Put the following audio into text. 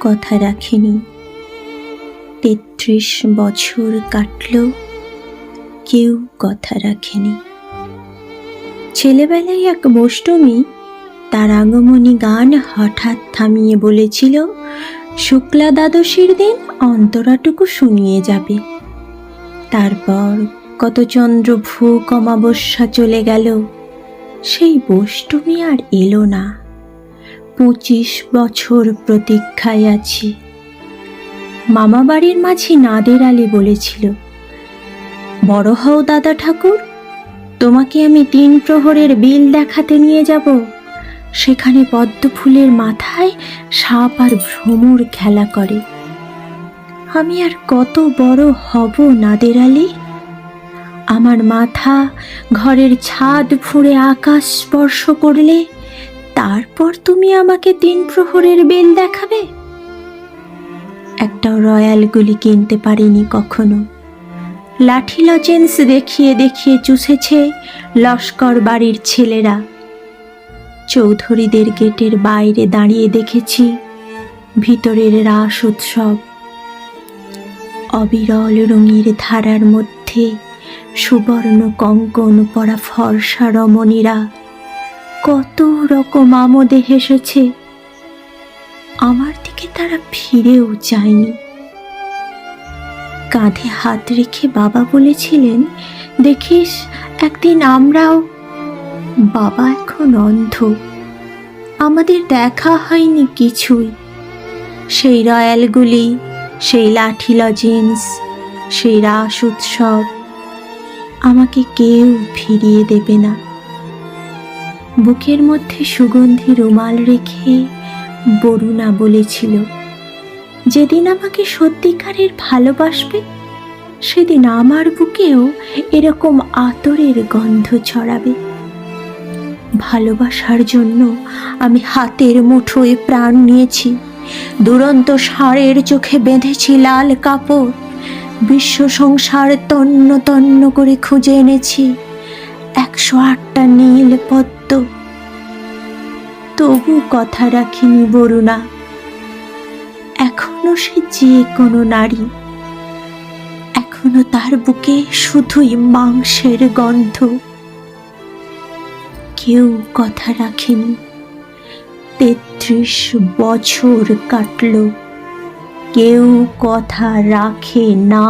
কথা রাখেনি। ৩৩ বছর কাটল, কেউ কথা রাখেনি। ছেলেবেলায় এক অষ্টমী তার আগমনী গান হঠাৎ থামিয়ে বলেছিল, শুক্লা দ্বাদশীর দিন অন্তরাটুকু শুনিয়ে যাবে। তারপর কত চন্দ্রভূক অমাবস্যা চলে গেল, সেই অষ্টমী আর এলো না। ২৫ বছর প্রতীক্ষায় আছি। মামা বাড়ির মাঝি নাদের আলী বলেছিল, বড় হও দাদা ঠাকুর, তোমাকে আমি ৩ প্রহরের বিল দেখাতে নিয়ে যাব। সেখানে পদ্ম ফুলের মাথায় সাপ আর ভ্রমর খেলা করে। আমি আর কত বড় হব নাদের আলী? আমার মাথা ঘরের ছাদ ফুঁড়ে আকাশ স্পর্শ করলে তারপর তুমি আমাকে ৩ প্রহরের বেল দেখাবে? একটাও রয়্যাল গুলি কিনতে পারিনি কখনো। লাঠি লজেন্স দেখিয়ে দেখিয়ে চুষেছে লস্কর বাড়ির ছেলেরা। চৌধুরীদের গেটের বাইরে দাঁড়িয়ে দেখেছি ভিতরের রাস উৎসব। অবিরল রঙের ধারার মধ্যে সুবর্ণ কঙ্কন পরা ফর্সা রমণীরা কত রকম আমোদে হেসেছে। আমার দিকে তারা ফিরেও চায়নি। কাঁধে হাত রেখে বাবা বলেছিলেন, দেখিস একদিন আমরাও। বাবা এখন অন্ধ, আমাদের দেখা হয়নি কিছুই। সেই রয়্যালগুলি, সেই লাঠি লজেন্স, সেই রাস উৎসব আমাকে কেউ ফিরিয়ে দেবে না। বুকের মধ্যে সুগন্ধি রুমাল রেখে বরুণা বলেছিল, যেদিন আমাকে সত্যিকারের ভালোবাসবে সেদিন আমার বুকেও এরকম আতরের গন্ধ ছড়াবে। ভালোবাসার জন্য আমি হাতের মুঠোয় প্রাণ নিয়েছি, দুরন্ত ষাঁড়ের চোখে বেঁধেছি লাল কাপড়, বিশ্ব সংসার তন্ন তন্ন করে খুঁজে এনেছি ১০৮টা নীল পদ্ম। তবু কথা রাখিনি বরুণা। এখনো সে যে কোনো নারী, এখনো তার বুকে শুধুই মাংসের গন্ধ। কেউ কথা রাখেনি। ৩৩ বছর কাটল, কেউ কথা রাখে না।